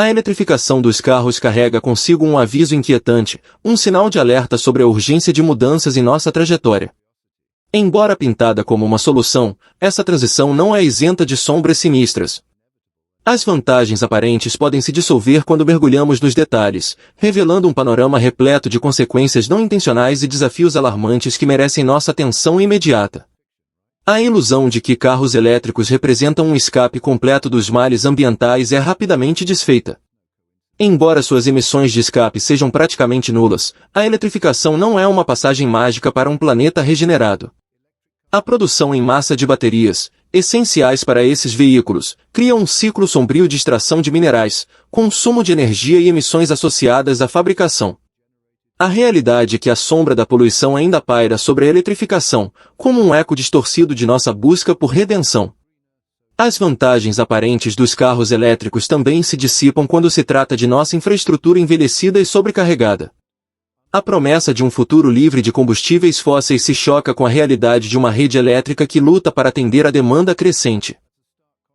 A eletrificação dos carros carrega consigo um aviso inquietante, um sinal de alerta sobre a urgência de mudanças em nossa trajetória. Embora pintada como uma solução, essa transição não é isenta de sombras sinistras. As vantagens aparentes podem se dissolver quando mergulhamos nos detalhes, revelando um panorama repleto de consequências não intencionais e desafios alarmantes que merecem nossa atenção imediata. A ilusão de que carros elétricos representam um escape completo dos males ambientais é rapidamente desfeita. Embora suas emissões de escape sejam praticamente nulas, a eletrificação não é uma passagem mágica para um planeta regenerado. A produção em massa de baterias, essenciais para esses veículos, cria um ciclo sombrio de extração de minerais, consumo de energia e emissões associadas à fabricação. A realidade é que a sombra da poluição ainda paira sobre a eletrificação, como um eco distorcido de nossa busca por redenção. As vantagens aparentes dos carros elétricos também se dissipam quando se trata de nossa infraestrutura envelhecida e sobrecarregada. A promessa de um futuro livre de combustíveis fósseis se choca com a realidade de uma rede elétrica que luta para atender a demanda crescente.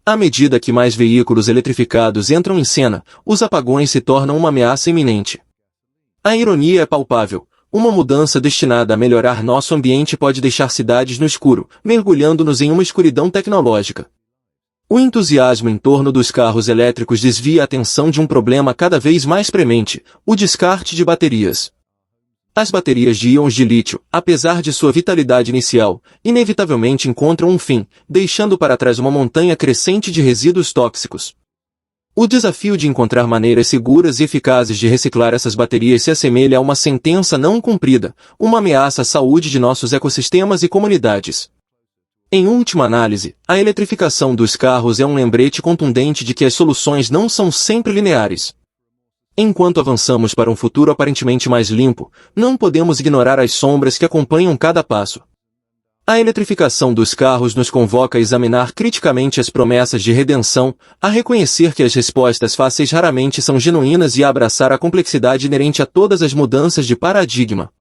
À medida que mais veículos eletrificados entram em cena, os apagões se tornam uma ameaça iminente. A ironia é palpável. Uma mudança destinada a melhorar nosso ambiente pode deixar cidades no escuro, mergulhando-nos em uma escuridão tecnológica. O entusiasmo em torno dos carros elétricos desvia a atenção de um problema cada vez mais premente, o descarte de baterias. As baterias de íons de lítio, apesar de sua vitalidade inicial, inevitavelmente encontram um fim, deixando para trás uma montanha crescente de resíduos tóxicos. O desafio de encontrar maneiras seguras e eficazes de reciclar essas baterias se assemelha a uma sentença não cumprida, uma ameaça à saúde de nossos ecossistemas e comunidades. Em última análise, a eletrificação dos carros é um lembrete contundente de que as soluções não são sempre lineares. Enquanto avançamos para um futuro aparentemente mais limpo, não podemos ignorar as sombras que acompanham cada passo. A eletrificação dos carros nos convoca a examinar criticamente as promessas de redenção, a reconhecer que as respostas fáceis raramente são genuínas e a abraçar a complexidade inerente a todas as mudanças de paradigma.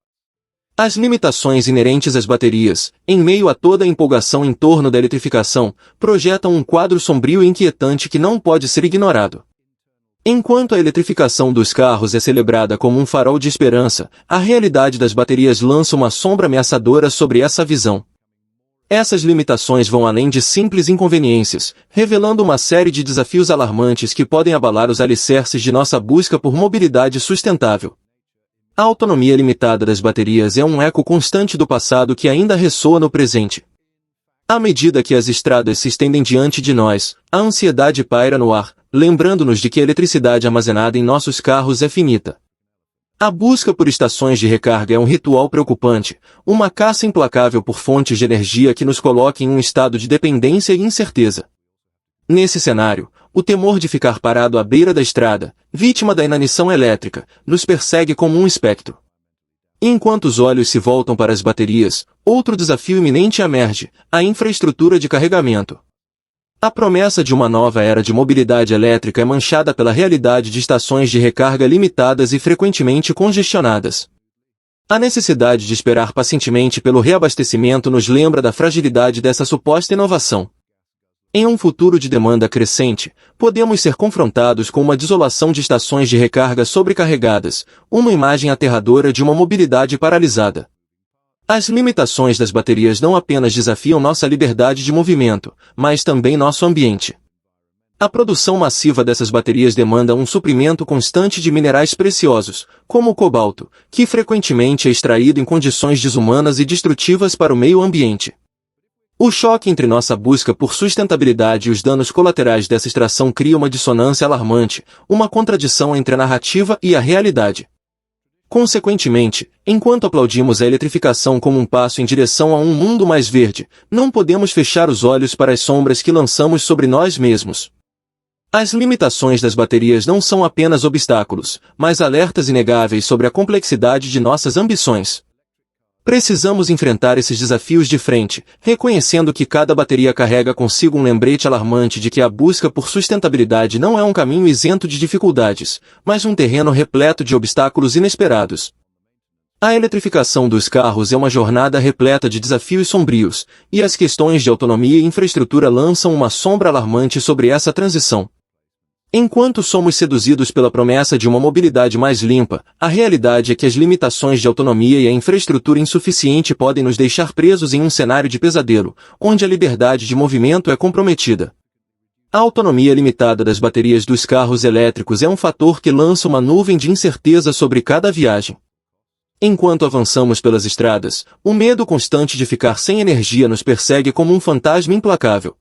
As limitações inerentes às baterias, em meio a toda a empolgação em torno da eletrificação, projetam um quadro sombrio e inquietante que não pode ser ignorado. Enquanto a eletrificação dos carros é celebrada como um farol de esperança, a realidade das baterias lança uma sombra ameaçadora sobre essa visão. Essas limitações vão além de simples inconveniências, revelando uma série de desafios alarmantes que podem abalar os alicerces de nossa busca por mobilidade sustentável. A autonomia limitada das baterias é um eco constante do passado que ainda ressoa no presente. À medida que as estradas se estendem diante de nós, a ansiedade paira no ar, lembrando-nos de que a eletricidade armazenada em nossos carros é finita. A busca por estações de recarga é um ritual preocupante, uma caça implacável por fontes de energia que nos coloca em um estado de dependência e incerteza. Nesse cenário, o temor de ficar parado à beira da estrada, vítima da inanição elétrica, nos persegue como um espectro. Enquanto os olhos se voltam para as baterias, outro desafio iminente emerge, a infraestrutura de carregamento. A promessa de uma nova era de mobilidade elétrica é manchada pela realidade de estações de recarga limitadas e frequentemente congestionadas. A necessidade de esperar pacientemente pelo reabastecimento nos lembra da fragilidade dessa suposta inovação. Em um futuro de demanda crescente, podemos ser confrontados com uma desolação de estações de recarga sobrecarregadas, uma imagem aterradora de uma mobilidade paralisada. As limitações das baterias não apenas desafiam nossa liberdade de movimento, mas também nosso ambiente. A produção massiva dessas baterias demanda um suprimento constante de minerais preciosos, como o cobalto, que frequentemente é extraído em condições desumanas e destrutivas para o meio ambiente. O choque entre nossa busca por sustentabilidade e os danos colaterais dessa extração cria uma dissonância alarmante, uma contradição entre a narrativa e a realidade. Consequentemente, enquanto aplaudimos a eletrificação como um passo em direção a um mundo mais verde, não podemos fechar os olhos para as sombras que lançamos sobre nós mesmos. As limitações das baterias não são apenas obstáculos, mas alertas inegáveis sobre a complexidade de nossas ambições. Precisamos enfrentar esses desafios de frente, reconhecendo que cada bateria carrega consigo um lembrete alarmante de que a busca por sustentabilidade não é um caminho isento de dificuldades, mas um terreno repleto de obstáculos inesperados. A eletrificação dos carros é uma jornada repleta de desafios sombrios, e as questões de autonomia e infraestrutura lançam uma sombra alarmante sobre essa transição. Enquanto somos seduzidos pela promessa de uma mobilidade mais limpa, a realidade é que as limitações de autonomia e a infraestrutura insuficiente podem nos deixar presos em um cenário de pesadelo, onde a liberdade de movimento é comprometida. A autonomia limitada das baterias dos carros elétricos é um fator que lança uma nuvem de incerteza sobre cada viagem. Enquanto avançamos pelas estradas, o medo constante de ficar sem energia nos persegue como um fantasma implacável.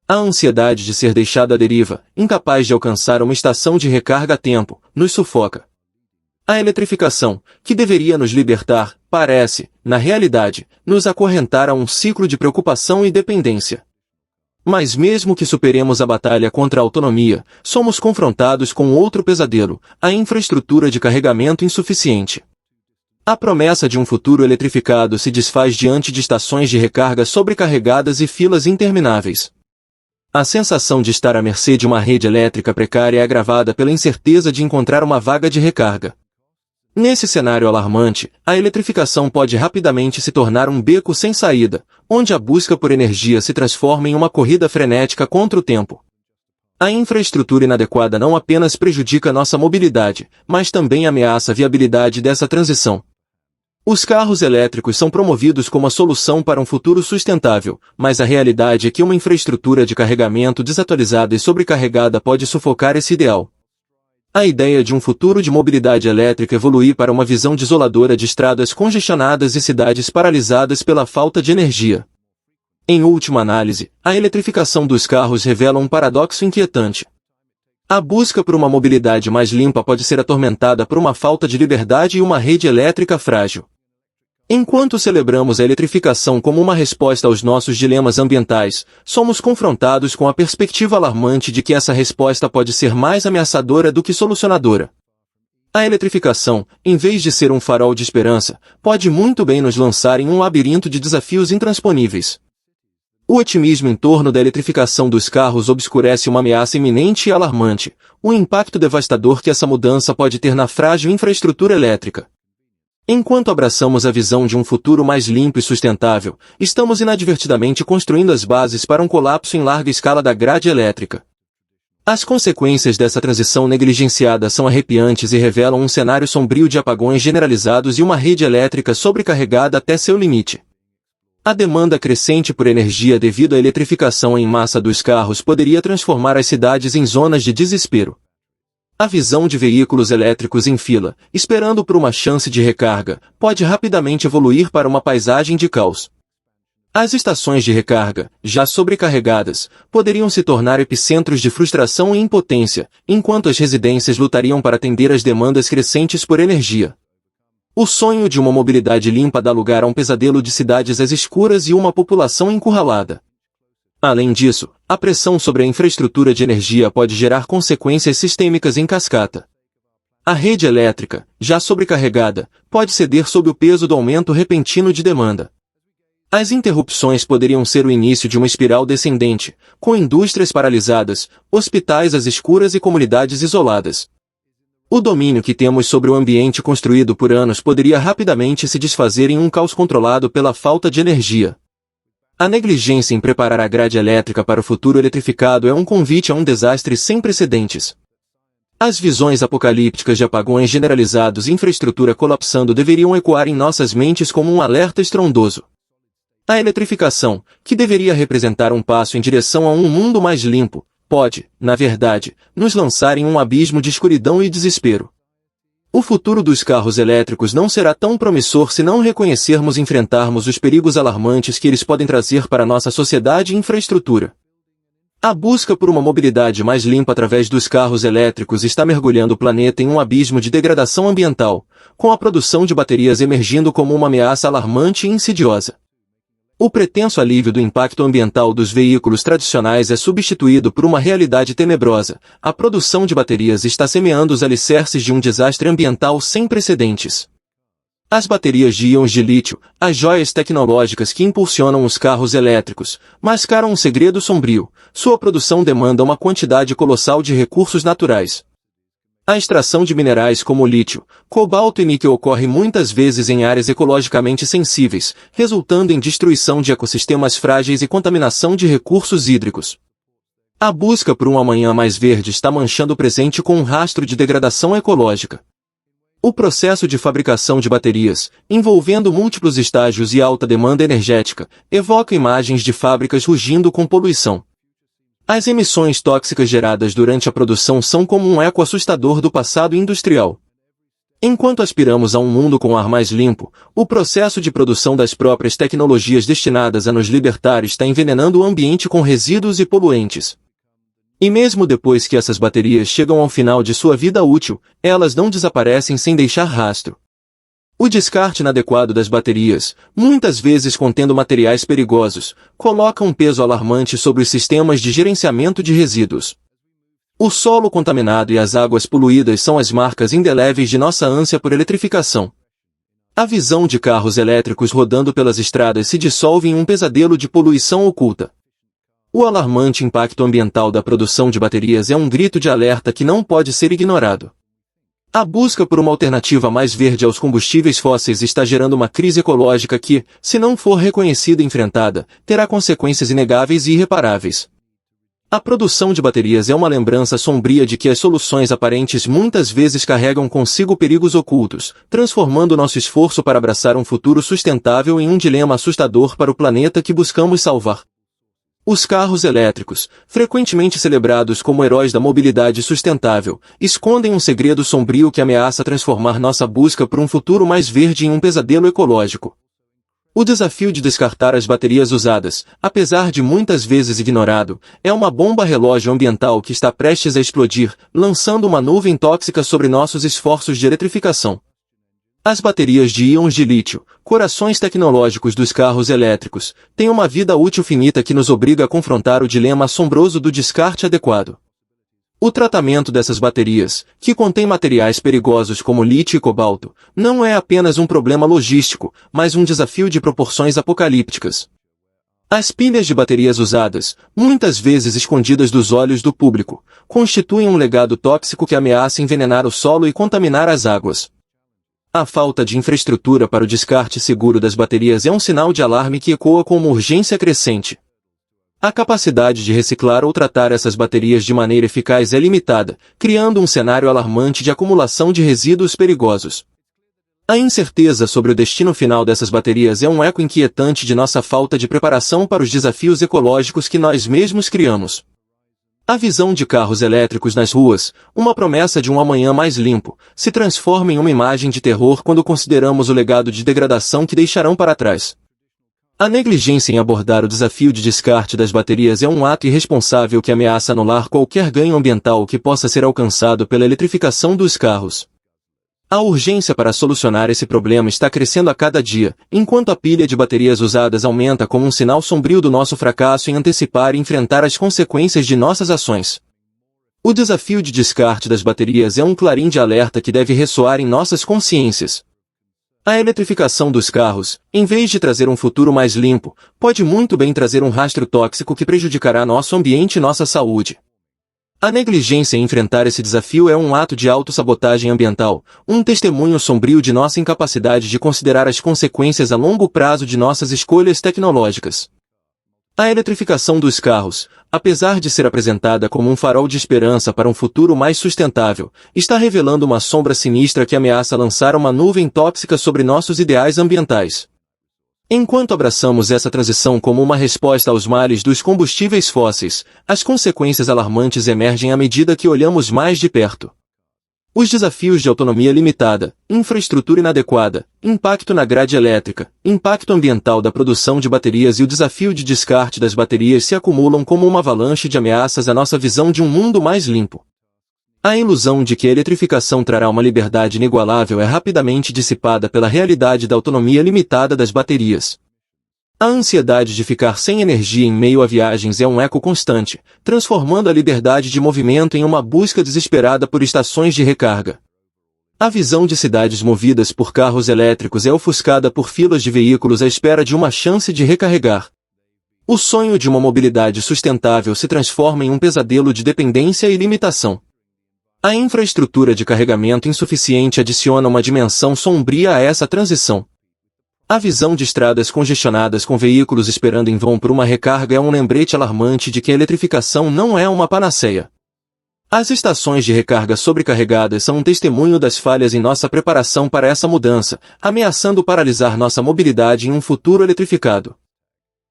A ansiedade de ser deixado à deriva, incapaz de alcançar uma estação de recarga a tempo, nos sufoca. A eletrificação, que deveria nos libertar, parece, na realidade, nos acorrentar a um ciclo de preocupação e dependência. Mas mesmo que superemos a batalha contra a autonomia, somos confrontados com outro pesadelo, a infraestrutura de carregamento insuficiente. A promessa de um futuro eletrificado se desfaz diante de estações de recarga sobrecarregadas e filas intermináveis. A sensação de estar à mercê de uma rede elétrica precária é agravada pela incerteza de encontrar uma vaga de recarga. Nesse cenário alarmante, a eletrificação pode rapidamente se tornar um beco sem saída, onde a busca por energia se transforma em uma corrida frenética contra o tempo. A infraestrutura inadequada não apenas prejudica nossa mobilidade, mas também ameaça a viabilidade dessa transição. Os carros elétricos são promovidos como a solução para um futuro sustentável, mas a realidade é que uma infraestrutura de carregamento desatualizada e sobrecarregada pode sufocar esse ideal. A ideia de um futuro de mobilidade elétrica evoluir para uma visão desoladora de estradas congestionadas e cidades paralisadas pela falta de energia. Em última análise, a eletrificação dos carros revela um paradoxo inquietante. A busca por uma mobilidade mais limpa pode ser atormentada por uma falta de liberdade e uma rede elétrica frágil. Enquanto celebramos a eletrificação como uma resposta aos nossos dilemas ambientais, somos confrontados com a perspectiva alarmante de que essa resposta pode ser mais ameaçadora do que solucionadora. A eletrificação, em vez de ser um farol de esperança, pode muito bem nos lançar em um labirinto de desafios intransponíveis. O otimismo em torno da eletrificação dos carros obscurece uma ameaça iminente e alarmante, o impacto devastador que essa mudança pode ter na frágil infraestrutura elétrica. Enquanto abraçamos a visão de um futuro mais limpo e sustentável, estamos inadvertidamente construindo as bases para um colapso em larga escala da grade elétrica. As consequências dessa transição negligenciada são arrepiantes e revelam um cenário sombrio de apagões generalizados e uma rede elétrica sobrecarregada até seu limite. A demanda crescente por energia devido à eletrificação em massa dos carros poderia transformar as cidades em zonas de desespero. A visão de veículos elétricos em fila, esperando por uma chance de recarga, pode rapidamente evoluir para uma paisagem de caos. As estações de recarga, já sobrecarregadas, poderiam se tornar epicentros de frustração e impotência, enquanto as residências lutariam para atender às demandas crescentes por energia. O sonho de uma mobilidade limpa dá lugar a um pesadelo de cidades às escuras e uma população encurralada. Além disso, a pressão sobre a infraestrutura de energia pode gerar consequências sistêmicas em cascata. A rede elétrica, já sobrecarregada, pode ceder sob o peso do aumento repentino de demanda. As interrupções poderiam ser o início de uma espiral descendente, com indústrias paralisadas, hospitais às escuras e comunidades isoladas. O domínio que temos sobre o ambiente construído por anos poderia rapidamente se desfazer em um caos controlado pela falta de energia. A negligência em preparar a grade elétrica para o futuro eletrificado é um convite a um desastre sem precedentes. As visões apocalípticas de apagões generalizados e infraestrutura colapsando deveriam ecoar em nossas mentes como um alerta estrondoso. A eletrificação, que deveria representar um passo em direção a um mundo mais limpo, pode, na verdade, nos lançar em um abismo de escuridão e desespero. O futuro dos carros elétricos não será tão promissor se não reconhecermos e enfrentarmos os perigos alarmantes que eles podem trazer para nossa sociedade e infraestrutura. A busca por uma mobilidade mais limpa através dos carros elétricos está mergulhando o planeta em um abismo de degradação ambiental, com a produção de baterias emergindo como uma ameaça alarmante e insidiosa. O pretenso alívio do impacto ambiental dos veículos tradicionais é substituído por uma realidade tenebrosa. A produção de baterias está semeando os alicerces de um desastre ambiental sem precedentes. As baterias de íons de lítio, as joias tecnológicas que impulsionam os carros elétricos, mascaram um segredo sombrio. Sua produção demanda uma quantidade colossal de recursos naturais. A extração de minerais como lítio, cobalto e níquel ocorre muitas vezes em áreas ecologicamente sensíveis, resultando em destruição de ecossistemas frágeis e contaminação de recursos hídricos. A busca por um amanhã mais verde está manchando o presente com um rastro de degradação ecológica. O processo de fabricação de baterias, envolvendo múltiplos estágios e alta demanda energética, evoca imagens de fábricas rugindo com poluição. As emissões tóxicas geradas durante a produção são como um eco assustador do passado industrial. Enquanto aspiramos a um mundo com ar mais limpo, o processo de produção das próprias tecnologias destinadas a nos libertar está envenenando o ambiente com resíduos e poluentes. E mesmo depois que essas baterias chegam ao final de sua vida útil, elas não desaparecem sem deixar rastro. O descarte inadequado das baterias, muitas vezes contendo materiais perigosos, coloca um peso alarmante sobre os sistemas de gerenciamento de resíduos. O solo contaminado e as águas poluídas são as marcas indeléveis de nossa ânsia por eletrificação. A visão de carros elétricos rodando pelas estradas se dissolve em um pesadelo de poluição oculta. O alarmante impacto ambiental da produção de baterias é um grito de alerta que não pode ser ignorado. A busca por uma alternativa mais verde aos combustíveis fósseis está gerando uma crise ecológica que, se não for reconhecida e enfrentada, terá consequências inegáveis e irreparáveis. A produção de baterias é uma lembrança sombria de que as soluções aparentes muitas vezes carregam consigo perigos ocultos, transformando nosso esforço para abraçar um futuro sustentável em um dilema assustador para o planeta que buscamos salvar. Os carros elétricos, frequentemente celebrados como heróis da mobilidade sustentável, escondem um segredo sombrio que ameaça transformar nossa busca por um futuro mais verde em um pesadelo ecológico. O desafio de descartar as baterias usadas, apesar de muitas vezes ignorado, é uma bomba relógio ambiental que está prestes a explodir, lançando uma nuvem tóxica sobre nossos esforços de eletrificação. As baterias de íons de lítio, corações tecnológicos dos carros elétricos, têm uma vida útil finita que nos obriga a confrontar o dilema assombroso do descarte adequado. O tratamento dessas baterias, que contém materiais perigosos como lítio e cobalto, não é apenas um problema logístico, mas um desafio de proporções apocalípticas. As pilhas de baterias usadas, muitas vezes escondidas dos olhos do público, constituem um legado tóxico que ameaça envenenar o solo e contaminar as águas. A falta de infraestrutura para o descarte seguro das baterias é um sinal de alarme que ecoa com uma urgência crescente. A capacidade de reciclar ou tratar essas baterias de maneira eficaz é limitada, criando um cenário alarmante de acumulação de resíduos perigosos. A incerteza sobre o destino final dessas baterias é um eco inquietante de nossa falta de preparação para os desafios ecológicos que nós mesmos criamos. A visão de carros elétricos nas ruas, uma promessa de um amanhã mais limpo, se transforma em uma imagem de terror quando consideramos o legado de degradação que deixarão para trás. A negligência em abordar o desafio de descarte das baterias é um ato irresponsável que ameaça anular qualquer ganho ambiental que possa ser alcançado pela eletrificação dos carros. A urgência para solucionar esse problema está crescendo a cada dia, enquanto a pilha de baterias usadas aumenta como um sinal sombrio do nosso fracasso em antecipar e enfrentar as consequências de nossas ações. O desafio de descarte das baterias é um clarim de alerta que deve ressoar em nossas consciências. A eletrificação dos carros, em vez de trazer um futuro mais limpo, pode muito bem trazer um rastro tóxico que prejudicará nosso ambiente e nossa saúde. A negligência em enfrentar esse desafio é um ato de autossabotagem ambiental, um testemunho sombrio de nossa incapacidade de considerar as consequências a longo prazo de nossas escolhas tecnológicas. A eletrificação dos carros, apesar de ser apresentada como um farol de esperança para um futuro mais sustentável, está revelando uma sombra sinistra que ameaça lançar uma nuvem tóxica sobre nossos ideais ambientais. Enquanto abraçamos essa transição como uma resposta aos males dos combustíveis fósseis, as consequências alarmantes emergem à medida que olhamos mais de perto. Os desafios de autonomia limitada, infraestrutura inadequada, impacto na grade elétrica, impacto ambiental da produção de baterias e o desafio de descarte das baterias se acumulam como uma avalanche de ameaças à nossa visão de um mundo mais limpo. A ilusão de que a eletrificação trará uma liberdade inigualável é rapidamente dissipada pela realidade da autonomia limitada das baterias. A ansiedade de ficar sem energia em meio a viagens é um eco constante, transformando a liberdade de movimento em uma busca desesperada por estações de recarga. A visão de cidades movidas por carros elétricos é ofuscada por filas de veículos à espera de uma chance de recarregar. O sonho de uma mobilidade sustentável se transforma em um pesadelo de dependência e limitação. A infraestrutura de carregamento insuficiente adiciona uma dimensão sombria a essa transição. A visão de estradas congestionadas com veículos esperando em vão por uma recarga é um lembrete alarmante de que a eletrificação não é uma panaceia. As estações de recarga sobrecarregadas são um testemunho das falhas em nossa preparação para essa mudança, ameaçando paralisar nossa mobilidade em um futuro eletrificado.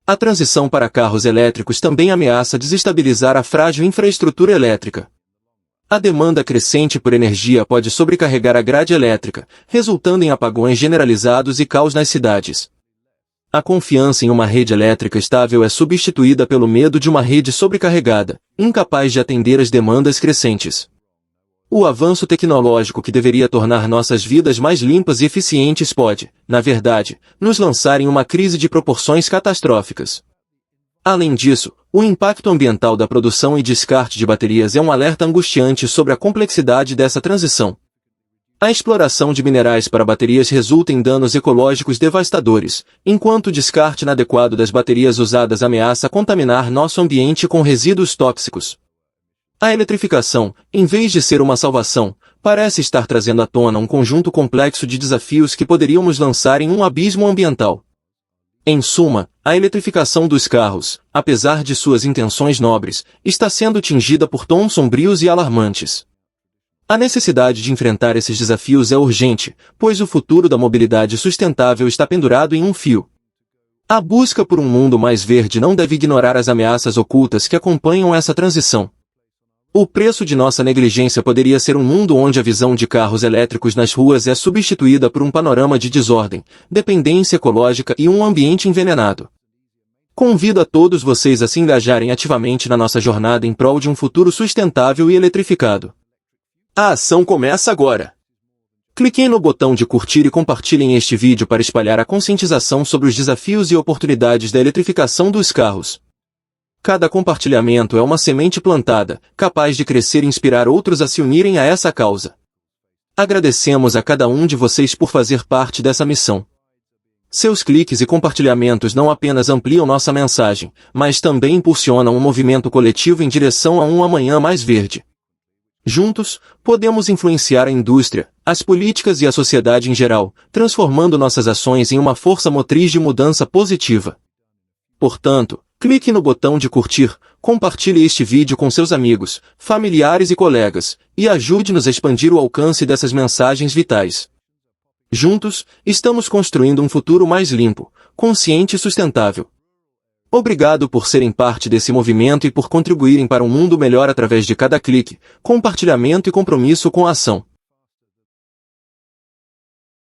A transição para carros elétricos também ameaça desestabilizar a frágil infraestrutura elétrica. A demanda crescente por energia pode sobrecarregar a grade elétrica, resultando em apagões generalizados e caos nas cidades. A confiança em uma rede elétrica estável é substituída pelo medo de uma rede sobrecarregada, incapaz de atender às demandas crescentes. O avanço tecnológico que deveria tornar nossas vidas mais limpas e eficientes pode, na verdade, nos lançar em uma crise de proporções catastróficas. Além disso, o impacto ambiental da produção e descarte de baterias é um alerta angustiante sobre a complexidade dessa transição. A exploração de minerais para baterias resulta em danos ecológicos devastadores, enquanto o descarte inadequado das baterias usadas ameaça contaminar nosso ambiente com resíduos tóxicos. A eletrificação, em vez de ser uma salvação, parece estar trazendo à tona um conjunto complexo de desafios que poderiam nos lançar em um abismo ambiental. Em suma, a eletrificação dos carros, apesar de suas intenções nobres, está sendo tingida por tons sombrios e alarmantes. A necessidade de enfrentar esses desafios é urgente, pois o futuro da mobilidade sustentável está pendurado em um fio. A busca por um mundo mais verde não deve ignorar as ameaças ocultas que acompanham essa transição. O preço de nossa negligência poderia ser um mundo onde a visão de carros elétricos nas ruas é substituída por um panorama de desordem, dependência ecológica e um ambiente envenenado. Convido a todos vocês a se engajarem ativamente na nossa jornada em prol de um futuro sustentável e eletrificado. A ação começa agora! Cliquem no botão de curtir e compartilhem este vídeo para espalhar a conscientização sobre os desafios e oportunidades da eletrificação dos carros. Cada compartilhamento é uma semente plantada, capaz de crescer e inspirar outros a se unirem a essa causa. Agradecemos a cada um de vocês por fazer parte dessa missão. Seus cliques e compartilhamentos não apenas ampliam nossa mensagem, mas também impulsionam um movimento coletivo em direção a um amanhã mais verde. Juntos, podemos influenciar a indústria, as políticas e a sociedade em geral, transformando nossas ações em uma força motriz de mudança positiva. Portanto, clique no botão de curtir, compartilhe este vídeo com seus amigos, familiares e colegas, e ajude-nos a expandir o alcance dessas mensagens vitais. Juntos, estamos construindo um futuro mais limpo, consciente e sustentável. Obrigado por serem parte desse movimento e por contribuírem para um mundo melhor através de cada clique, compartilhamento e compromisso com a ação.